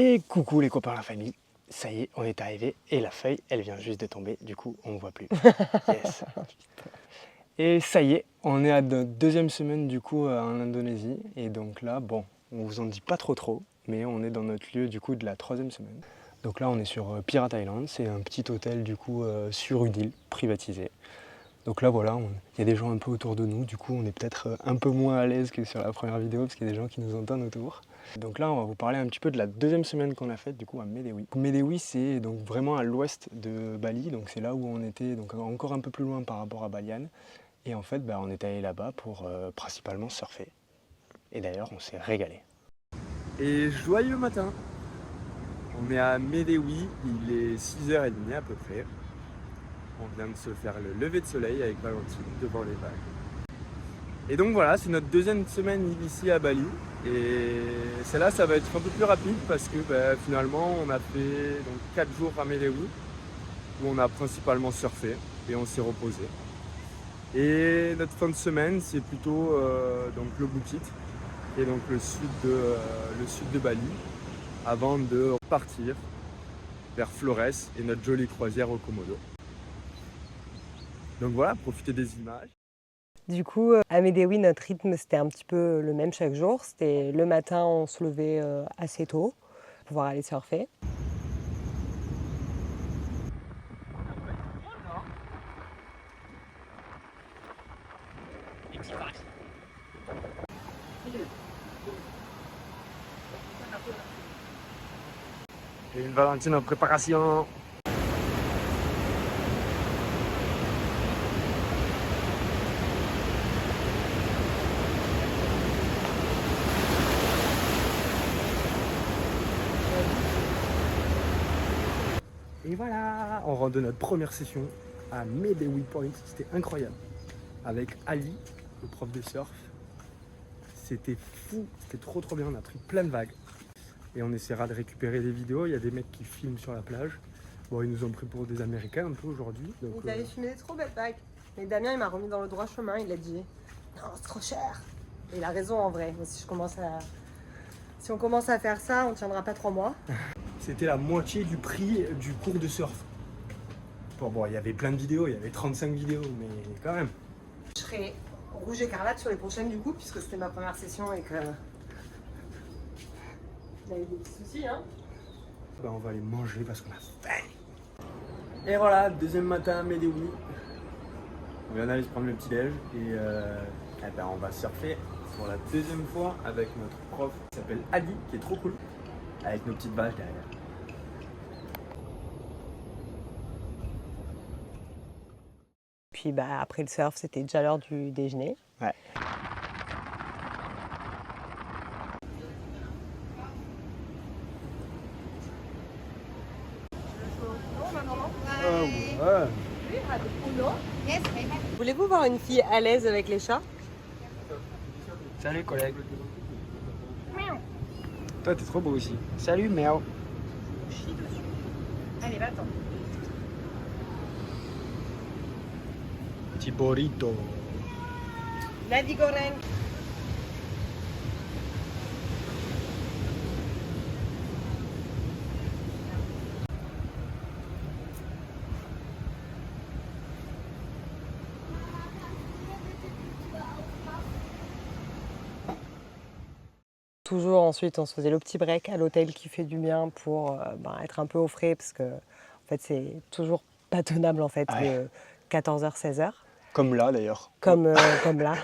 Et coucou les copains, la famille, ça y est, on est arrivé et la feuille, elle vient juste de tomber, du coup on ne voit plus. Yes. Et ça y est, on est à notre deuxième semaine du coup en Indonésie et donc là, bon, on vous en dit pas trop, mais on est dans notre lieu du coup de la troisième semaine. Donc là on est sur Pirate Island, c'est un petit hôtel du coup sur une île privatisée. Donc là voilà, il y a des gens un peu autour de nous, du coup on est peut-être un peu moins à l'aise que sur la première vidéo parce qu'il y a des gens qui nous entendent autour. Donc là on va vous parler un petit peu de la deuxième semaine qu'on a faite du coup à Medewi. Medewi c'est donc vraiment à l'ouest de Bali, donc c'est là où on était, donc encore un peu plus loin par rapport à Balian. Et en fait on est allé là-bas pour principalement surfer. Et d'ailleurs on s'est régalé. Et joyeux matin. On est à Medewi, il est 6h30 à peu près. On vient de se faire le lever de soleil avec Valentine devant les vagues. Et donc voilà, c'est notre deuxième semaine ici à Bali. Et celle-là, ça va être un peu plus rapide parce que finalement, on a fait donc, 4 jours à Medewi où on a principalement surfé et on s'est reposé. Et notre fin de semaine, c'est plutôt donc le Bukit, qui est donc le sud de Bali, avant de repartir vers Flores et notre jolie croisière au Komodo. Donc voilà, profitez des images. Du coup, à Medewi, notre rythme, c'était un petit peu le même chaque jour. C'était le matin, on se levait assez tôt pour pouvoir aller surfer. Et une Valentine en préparation. Et voilà, on rentre de notre première session à Medewi Point, c'était incroyable. Avec Ali, le prof de surf. C'était fou, c'était trop bien, on a pris plein de vagues. Et on essaiera de récupérer des vidéos, il y a des mecs qui filment sur la plage. Bon, ils nous ont pris pour des Américains un peu aujourd'hui. Vous avez filmé des trop belles vagues. Mais Damien, il m'a remis dans le droit chemin, il a dit « Non, c'est trop cher !» Et il a raison en vrai. Moi, si on commence à faire ça, on tiendra pas 3 mois. C'était la moitié du prix du cours de surf. Bon, il y avait plein de vidéos, il y avait 35 vidéos, mais quand même. Je serai rouge écarlate sur les prochaines du coup, puisque c'était ma première session et que... Il y a eu des petits soucis, hein. On va aller manger parce qu'on a faim. Et voilà, deuxième matin à Medewi. On vient d'aller se prendre le petit déj et on va surfer pour la deuxième fois avec notre prof qui s'appelle Ali, qui est trop cool, avec nos petites vaches derrière. Puis après le surf, c'était déjà l'heure du déjeuner. Ouais. Voulez-vous voir une fille à l'aise avec les chats? Salut collègue. Toi t'es trop beau aussi. Salut miaou. Chie dessus. Allez, va-t'en. Petit burrito. Nadi goreng. Toujours ensuite, on se faisait le petit break à l'hôtel qui fait du bien pour être un peu au frais parce que en fait, c'est toujours pas tenable en fait, Ouais. 14h, 16h. Comme là d'ailleurs. Comme là.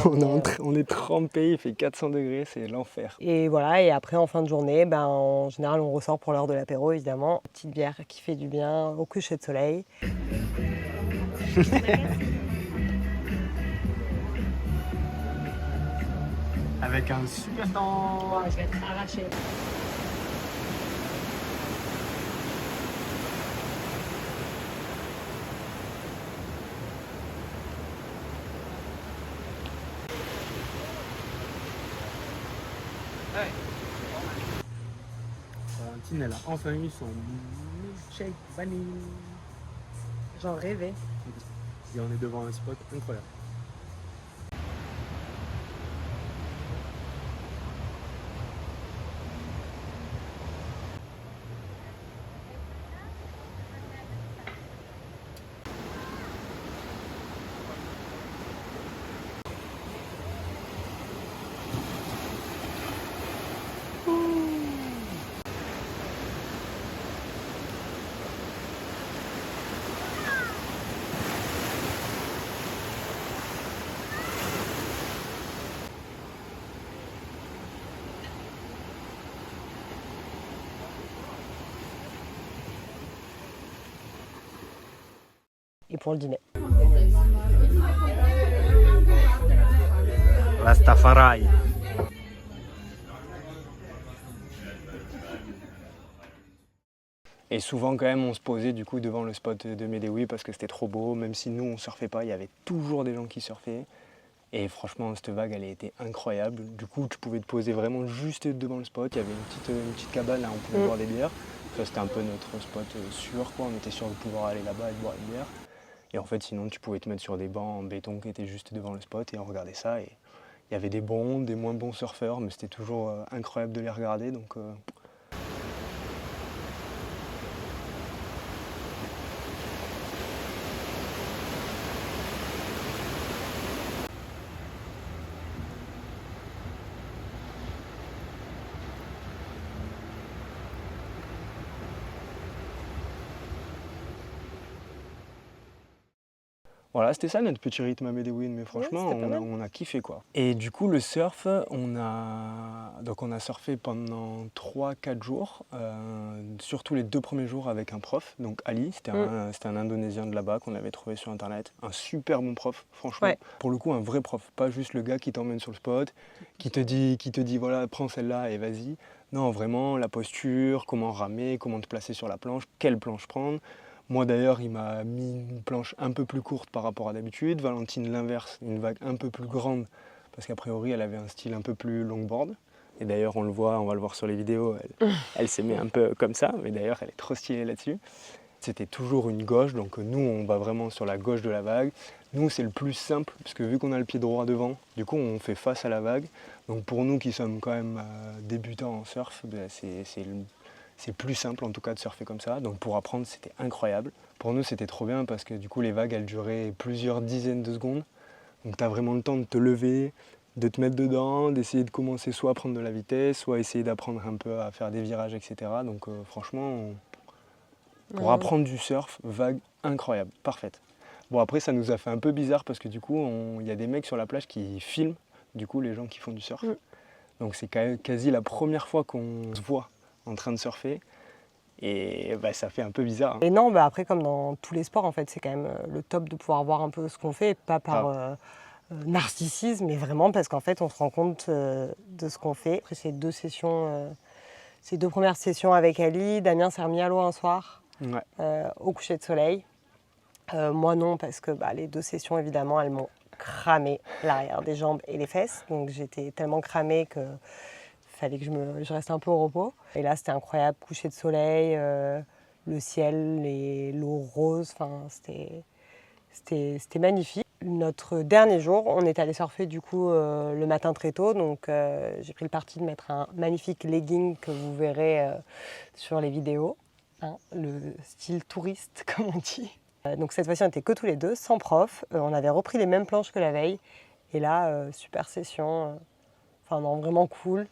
On est trempé, il fait 400 degrés, c'est l'enfer. Et voilà, et après en fin de journée, en général on ressort pour l'heure de l'apéro évidemment. Petite bière qui fait du bien au coucher de soleil. Avec un super temps. Je vais être arrachée. Valentine, elle a enfin eu son milkshake vanille. J'en rêvais. Et on est devant un spot incroyable. et pour le dîner. Rastafari. Et souvent quand même on se posait du coup devant le spot de Medewi parce que c'était trop beau, même si nous on surfait pas, il y avait toujours des gens qui surfaient. Et franchement cette vague elle a été incroyable. Du coup tu pouvais te poser vraiment juste devant le spot, il y avait une petite cabane là, on pouvait boire des bières. Ça c'était un peu notre spot sûr quoi, on était sûr de pouvoir aller là-bas et boire une bière. Et en fait sinon tu pouvais te mettre sur des bancs en béton qui étaient juste devant le spot et on regardait ça. Et il y avait des bons, des moins bons surfeurs, mais c'était toujours incroyable de les regarder. Donc, voilà, c'était ça notre petit rythme à Medellín, mais franchement, c'était pas mal. on a kiffé quoi. Et du coup, le surf, on a surfé pendant 3-4 jours, surtout les 2 premiers jours avec un prof, donc Ali, c'était un Indonésien de là-bas qu'on avait trouvé sur internet, un super bon prof, franchement. Ouais. Pour le coup, un vrai prof, pas juste le gars qui t'emmène sur le spot, qui te dit voilà, prends celle-là et vas-y. Non, vraiment, la posture, comment ramer, comment te placer sur la planche, quelle planche prendre. Moi d'ailleurs, il m'a mis une planche un peu plus courte par rapport à d'habitude. Valentine l'inverse, une vague un peu plus grande, parce qu'a priori elle avait un style un peu plus longboard. Et d'ailleurs on va le voir sur les vidéos, elle s'est mise un peu comme ça, mais d'ailleurs elle est trop stylée là-dessus. C'était toujours une gauche, donc nous on va vraiment sur la gauche de la vague. Nous c'est le plus simple, parce que vu qu'on a le pied droit devant, du coup on fait face à la vague. Donc pour nous qui sommes quand même débutants en surf, ben, c'est plus simple en tout cas de surfer comme ça, donc pour apprendre c'était incroyable. Pour nous c'était trop bien parce que du coup les vagues elles duraient plusieurs dizaines de secondes, donc tu as vraiment le temps de te lever, de te mettre dedans, d'essayer de commencer soit à prendre de la vitesse, soit essayer d'apprendre un peu à faire des virages, etc. Donc franchement, pour apprendre du surf, vague incroyable, parfaite. Bon après ça nous a fait un peu bizarre parce que du coup il y a des mecs sur la plage qui filment du coup les gens qui font du surf. Donc c'est quasi la première fois qu'on se voit en train de surfer et bah, ça fait un peu bizarre. Hein. Et non, bah après comme dans tous les sports en fait, c'est quand même le top de pouvoir voir un peu ce qu'on fait, pas par narcissisme, mais vraiment parce qu'en fait on se rend compte de ce qu'on fait. Après ces 2 sessions, ces 2 premières sessions avec Ali, Damien s'est remis à l'eau un soir au coucher de soleil. Moi non, parce que bah, les 2 sessions évidemment elles m'ont cramé l'arrière des jambes et les fesses, donc j'étais tellement cramée que fallait que je reste un peu au repos. Et là, c'était incroyable, coucher de soleil, le ciel, l'eau rose, c'était magnifique. Notre dernier jour, on est allé surfer du coup le matin très tôt, donc j'ai pris le parti de mettre un magnifique legging que vous verrez sur les vidéos, hein, le style touriste comme on dit. Donc cette fois-ci, on n'était que tous les 2, sans prof. On avait repris les mêmes planches que la veille. Et là, super session, non, vraiment cool.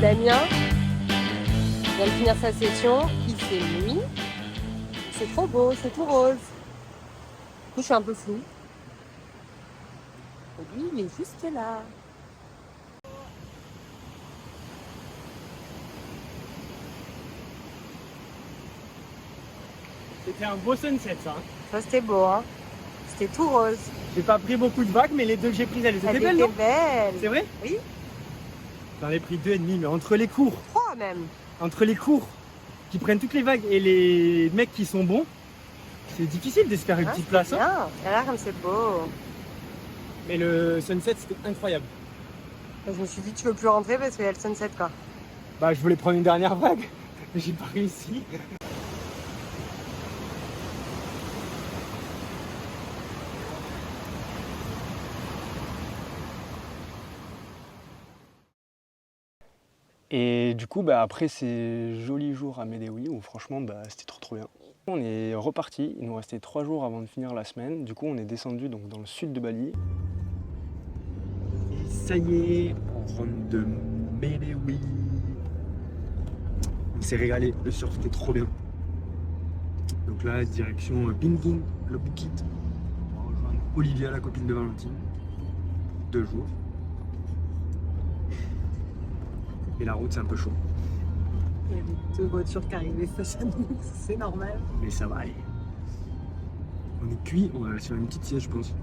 Damien vient de finir sa session, il fait nuit. C'est trop beau, c'est tout rose. Du coup, je suis un peu floue. Et lui, il est juste là. C'était un beau sunset ça. Ça, c'était beau, hein. C'était tout rose. J'ai pas pris beaucoup de vagues, mais les deux que j'ai prises, elles étaient belles, non? belle. C'est vrai? Oui. J'en ai pris 2,5, mais entre les cours, 3 même. qui prennent toutes les vagues et les mecs qui sont bons, c'est difficile de se faire une petite place. Hein. Bien. Regarde comme c'est beau. Mais le sunset, c'était incroyable. Et je me suis dit, tu veux plus rentrer parce qu'il y a le sunset, quoi. Bah, je voulais prendre une dernière vague, mais j'ai pas réussi. Et du coup, après ces jolis jours à Medewi, où franchement, c'était trop bien. On est reparti, il nous restait 3 jours avant de finir la semaine. Du coup, on est descendu donc, dans le sud de Bali. Et ça y est, on rentre de Medewi. On s'est régalé, le surf était trop bien. Donc là, direction Bingbing, le Bukit. On va rejoindre Olivia, la copine de Valentine. 2 jours. Et la route, c'est un peu chaud. Il y avait 2 voitures qui arrivaient face à nous, c'est normal. Mais ça va aller. On est cuit, on va faire une petite sieste, je pense.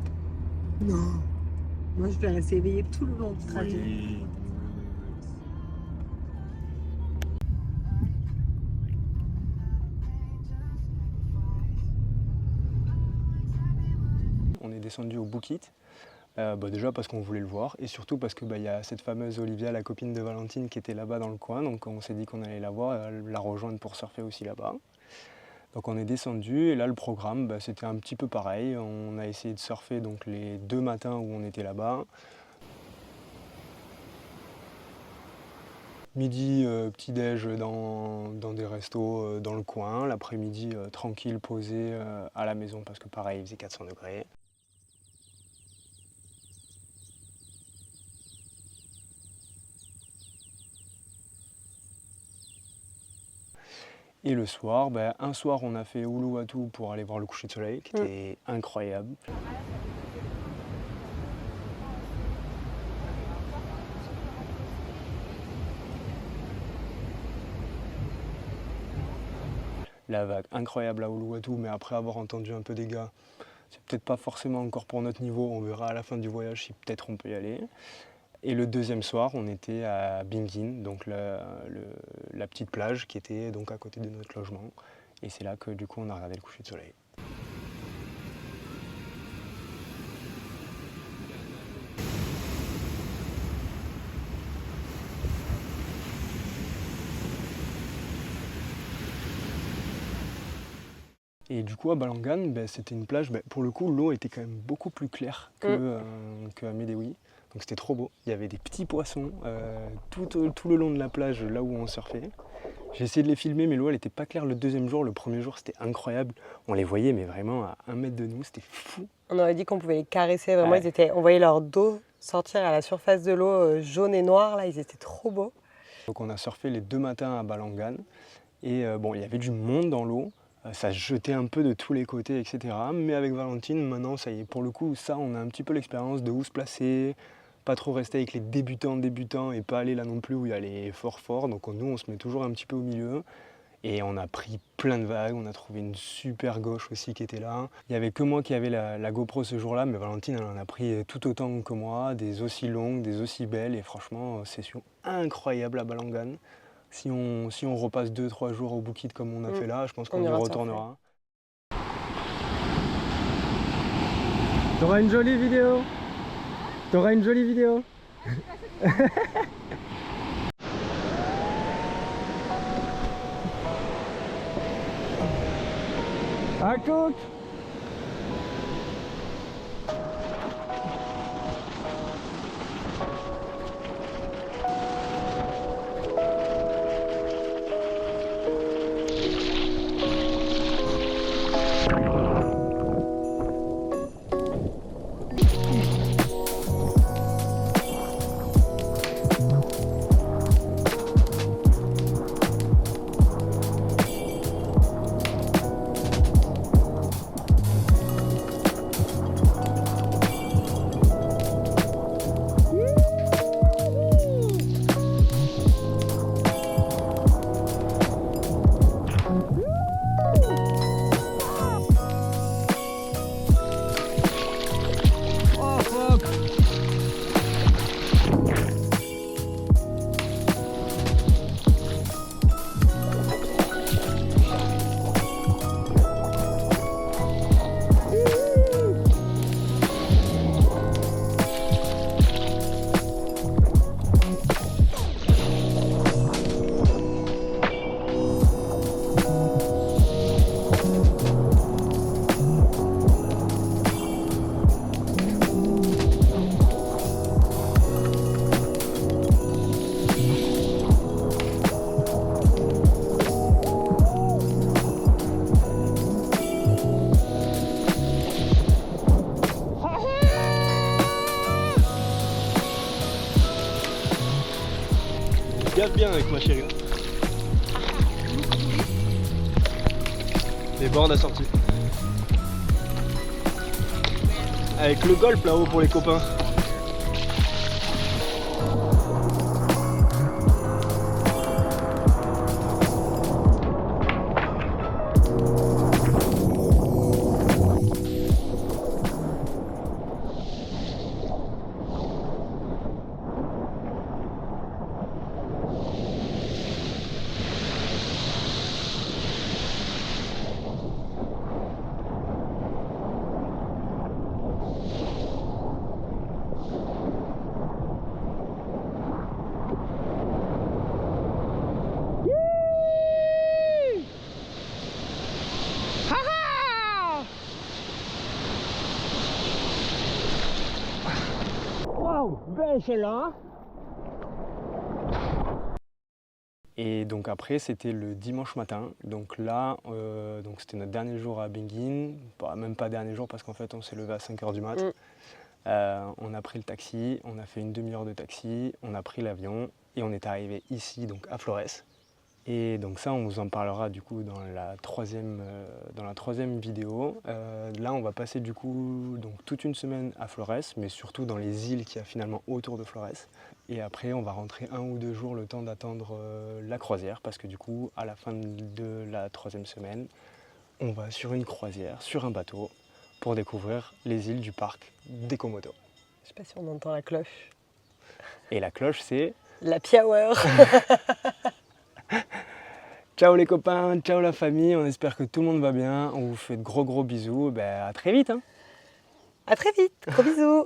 Non. Moi, je vais rester éveillée tout le long du trajet. Ouais. On est descendu au Bukit. Déjà parce qu'on voulait le voir et surtout parce que y a cette fameuse Olivia, la copine de Valentine, qui était là-bas dans le coin, donc on s'est dit qu'on allait la voir, la rejoindre pour surfer aussi là-bas. Donc on est descendu et là le programme c'était un petit peu pareil, on a essayé de surfer donc les 2 matins où on était là-bas. Midi, petit-déj dans des restos dans le coin, l'après-midi tranquille, posé à la maison parce que pareil il faisait 400 degrés. Et le soir, un soir on a fait Uluwatu pour aller voir le coucher de soleil, qui était incroyable. La vague incroyable à Uluwatu, mais après avoir entendu un peu des gars, c'est peut-être pas forcément encore pour notre niveau, on verra à la fin du voyage si peut-être on peut y aller. Et le deuxième soir, on était à Bingin, donc la petite plage qui était donc à côté de notre logement. Et c'est là que du coup on a regardé le coucher de soleil. Et du coup à Balangan, c'était une plage, pour le coup l'eau était quand même beaucoup plus claire qu'à Medewi. Donc c'était trop beau, il y avait des petits poissons tout le long de la plage, là où on surfait. J'ai essayé de les filmer, mais l'eau elle était pas claire le deuxième jour. Le premier jour c'était incroyable, on les voyait mais vraiment à 1 mètre de nous, c'était fou. On aurait dit qu'on pouvait les caresser, vraiment Ouais. on voyait leur dos sortir à la surface de l'eau jaune et noir, là ils étaient trop beaux. Donc on a surfé les 2 matins à Balangan, et il y avait du monde dans l'eau. Ça se jetait un peu de tous les côtés, etc. Mais avec Valentine, maintenant, ça y est, pour le coup, ça, on a un petit peu l'expérience de où se placer, pas trop rester avec les débutants et pas aller là non plus où il y a les forts. Donc nous, on se met toujours un petit peu au milieu. Et on a pris plein de vagues, on a trouvé une super gauche aussi qui était là. Il n'y avait que moi qui avait la GoPro ce jour-là, mais Valentine, elle en a pris tout autant que moi, des aussi longues, des aussi belles. Et franchement, session incroyable à Balangan. Si on repasse 2-3 jours au Bukit comme on a fait là, je pense qu'on y retournera. T'auras une jolie vidéo. T'auras une jolie vidéo. À Cook. gave bien avec ma chérie. Les bornes assorties. Avec le golf là-haut pour les copains. Waouh, belle celle-là. Et donc après c'était le dimanche matin, donc là donc c'était notre dernier jour à Benguin, même pas dernier jour parce qu'en fait on s'est levé à 5 h du mat. On a pris le taxi, on a fait une demi-heure de taxi, on a pris l'avion et on est arrivé ici donc à Flores. Et donc ça on vous en parlera du coup dans la troisième vidéo. Là on va passer du coup donc toute une semaine à Flores, mais surtout dans les îles qu'il y a finalement autour de Flores. Et après on va rentrer 1 ou 2 jours le temps d'attendre la croisière, parce que du coup à la fin de la 3e semaine, on va sur une croisière, sur un bateau, pour découvrir les îles du parc des Komodo. Je sais pas si on entend la cloche. Et la cloche c'est... l'happy hour. Ciao les copains, ciao la famille, on espère que tout le monde va bien, on vous fait de gros bisous, à très vite hein. À très vite, gros bisous.